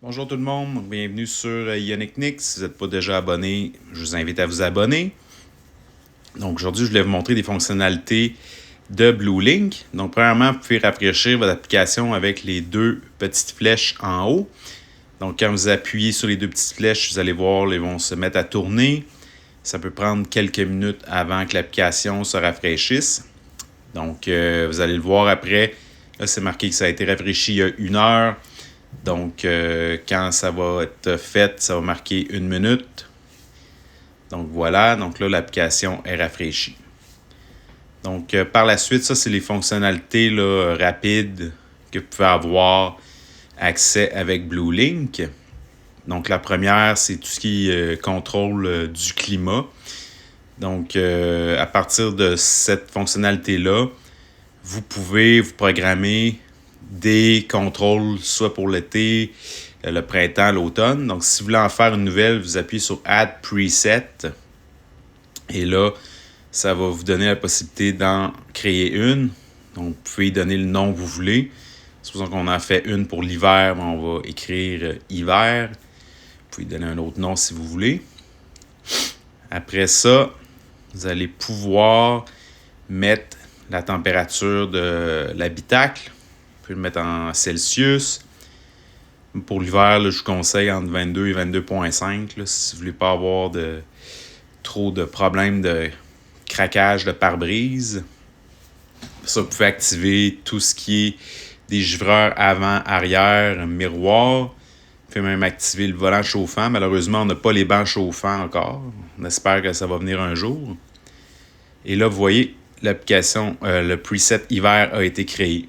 Bonjour tout le monde, bienvenue sur Yannick Nick. Si vous n'êtes pas déjà abonné, je vous invite à vous abonner. Donc aujourd'hui, je voulais vous montrer des fonctionnalités de BlueLink. Donc premièrement, vous pouvez rafraîchir votre application avec les deux petites flèches en haut. Donc quand vous appuyez sur les deux petites flèches, vous allez voir, ils vont se mettre à tourner. Ça peut prendre quelques minutes avant que l'application se rafraîchisse. Donc vous allez le voir après. Là, c'est marqué que ça a été rafraîchi il y a 1 heure. Donc, quand ça va être fait, ça va marquer 1 minute. Donc, voilà. Donc là, l'application est rafraîchie. Donc, par la suite, ça, c'est les fonctionnalités là, rapides que vous pouvez avoir accès avec BlueLink. Donc, la première, c'est tout ce qui contrôle du climat. Donc, à partir de cette fonctionnalité-là, vous pouvez vous programmer des contrôles, soit pour l'été, le printemps, l'automne. Donc, si vous voulez en faire une nouvelle, vous appuyez sur Add Preset. Et là, ça va vous donner la possibilité d'en créer une. Donc, vous pouvez y donner le nom que vous voulez. Supposons qu'on en fait une pour l'hiver, mais on va écrire hiver. Vous pouvez donner un autre nom si vous voulez. Après ça, vous allez pouvoir mettre la température de l'habitacle. Vous pouvez le mettre en Celsius. Pour l'hiver, là, je vous conseille entre 22 et 22,5 si vous ne voulez pas avoir trop de problèmes de craquage de pare-brise. Ça, vous pouvez activer tout ce qui est des givreurs avant, arrière, miroir. Vous pouvez même activer le volant chauffant. Malheureusement, on n'a pas les bancs chauffants encore. On espère que ça va venir un jour. Et là, vous voyez, l'application, le preset hiver a été créé.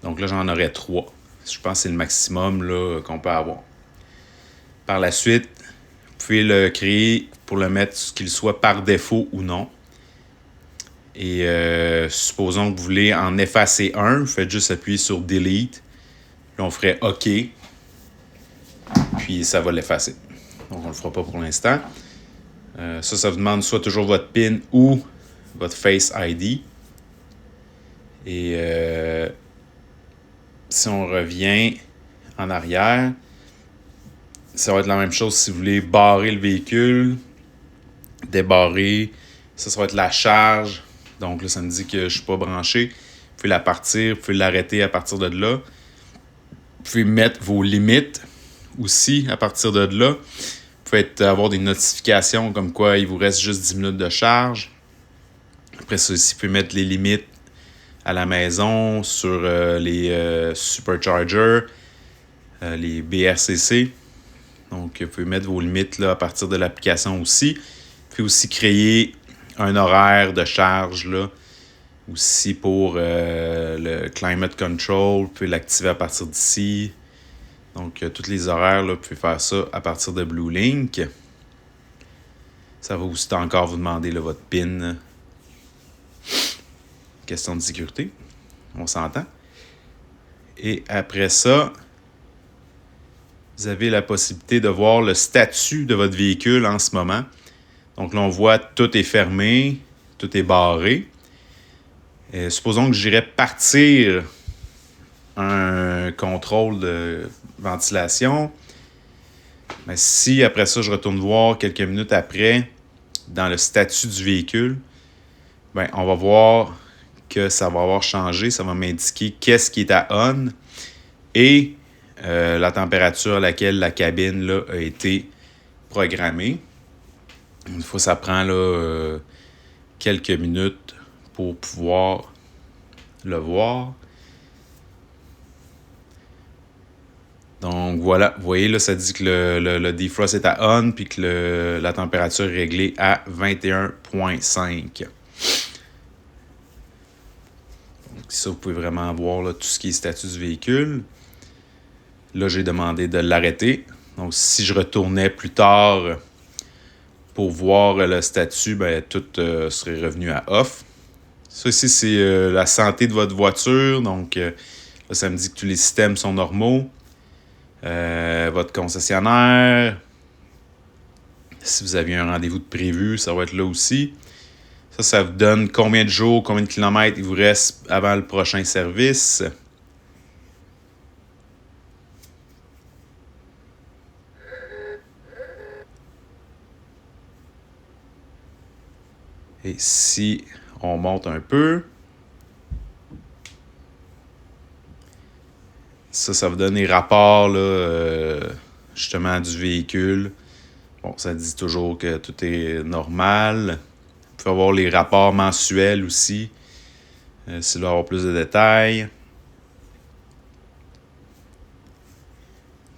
Donc là, j'en aurai 3. Je pense que c'est le maximum là, qu'on peut avoir. Par la suite, vous pouvez le créer pour le mettre qu'il soit par défaut ou non. Et supposons que vous voulez en effacer un, vous faites juste appuyer sur Delete. Là, on ferait OK. Puis ça va l'effacer. Donc, on ne le fera pas pour l'instant. Ça vous demande soit toujours votre PIN ou votre Face ID. Et si on revient en arrière, ça va être la même chose si vous voulez barrer le véhicule, débarrer. Ça va être la charge. Donc là, ça me dit que je ne suis pas branché. Vous pouvez la partir, vous pouvez l'arrêter à partir de là. Vous pouvez mettre vos limites aussi à partir de là. Vous pouvez avoir des notifications comme quoi il vous reste juste 10 minutes de charge. Après ça aussi, vous pouvez mettre les limites à la maison sur les superchargers, les BRCC. Donc, vous pouvez mettre vos limites là, à partir de l'application aussi. Vous pouvez aussi créer un horaire de charge là, aussi pour le Climate Control. Vous pouvez l'activer à partir d'ici. Donc, tous les horaires, là, vous pouvez faire ça à partir de BlueLink. Ça va aussi encore vous demander là, votre PIN. Question de sécurité. On s'entend. Et après ça, vous avez la possibilité de voir le statut de votre véhicule en ce moment. Donc là, on voit tout est fermé, tout est barré. Supposons que j'irais partir un contrôle de ventilation. Mais si après ça, je retourne voir quelques minutes après, dans le statut du véhicule, ben, on va voir que ça va avoir changé. Ça va m'indiquer qu'est-ce qui est à on et la température à laquelle la cabine là, a été programmée. Une fois, ça prend là, quelques minutes pour pouvoir le voir. Donc voilà, vous voyez là, ça dit que le defrost est à on puis que la température est réglée à 21,5. Donc ça, vous pouvez vraiment voir là, tout ce qui est statut du véhicule. Là, j'ai demandé de l'arrêter. Donc si je retournais plus tard pour voir le statut, ben, tout serait revenu à off. Ça ici, c'est la santé de votre voiture. Donc là, ça me dit que tous les systèmes sont normaux. Votre concessionnaire. Si vous aviez un rendez-vous de prévu, ça va être là aussi. Ça vous donne combien de jours, combien de kilomètres il vous reste avant le prochain service. Et si on monte un peu, ça vous donne les rapports là, justement du véhicule. Bon, ça dit toujours que tout est normal. Vous pouvez avoir les rapports mensuels aussi, s'il veut avoir plus de détails.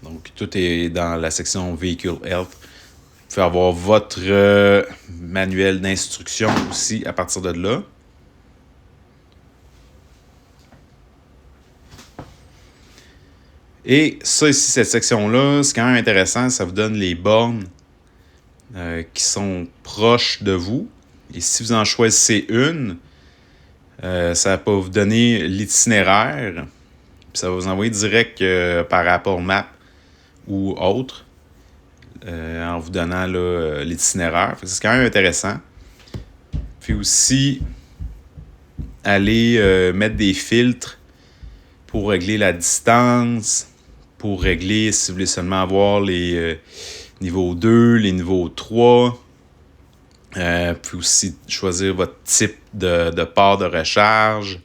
Donc, tout est dans la section Vehicle Health. Vous pouvez avoir votre manuel d'instruction aussi à partir de là. Et ça ici, cette section-là, c'est quand même intéressant. Ça vous donne les bornes qui sont proches de vous. Et si vous en choisissez une, ça va vous donner l'itinéraire. Puis ça va vous envoyer direct par rapport map ou autre en vous donnant là, l'itinéraire. C'est quand même intéressant. Puis aussi, aller mettre des filtres pour régler la distance, pour régler si vous voulez seulement avoir les niveaux 2, les niveaux 3. Puis aussi choisir votre type de port de recharge.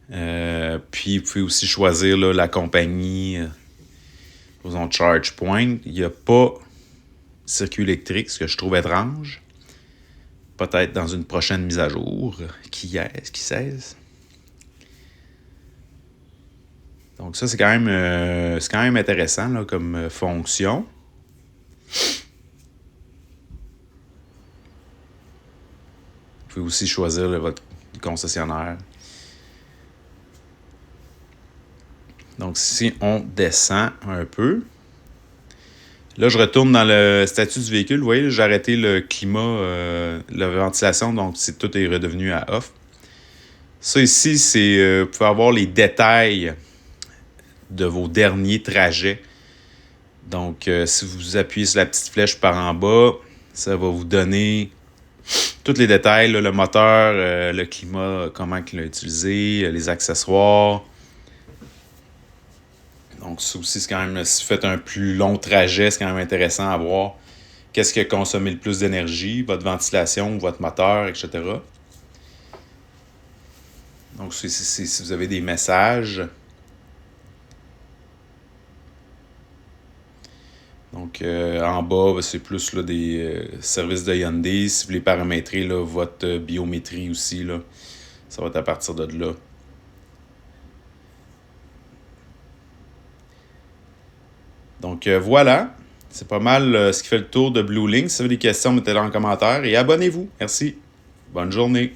Puis vous pouvez aussi choisir là, la compagnie, disons ChargePoint. Il n'y a pas circuit électrique, ce que je trouve étrange. Peut-être dans une prochaine mise à jour. Qui sait? Donc ça, c'est quand même intéressant là, comme fonction. Vous pouvez aussi choisir là, votre concessionnaire. Donc si on descend un peu, là je retourne dans le statut du véhicule. Vous voyez, j'ai arrêté le climat, la ventilation, donc tout est redevenu à off. Ça ici, c'est vous pouvez avoir les détails de vos derniers trajets. Donc, si vous appuyez sur la petite flèche par en bas, ça va vous donner tous les détails, là, le moteur, le climat, comment il l'a utilisé, les accessoires. Donc, ça aussi, c'est quand même, si vous faites un plus long trajet, c'est quand même intéressant à voir. Qu'est-ce qui a consommé le plus d'énergie, votre ventilation, votre moteur, etc. Donc, si vous avez des messages. Donc, en bas, c'est plus là, des services de Hyundai. Si vous voulez paramétrer là, votre biométrie aussi, là, ça va être à partir de là. Donc, voilà. C'est pas mal ce qui fait le tour de BlueLink. Si vous avez des questions, mettez-les en commentaire et abonnez-vous. Merci. Bonne journée.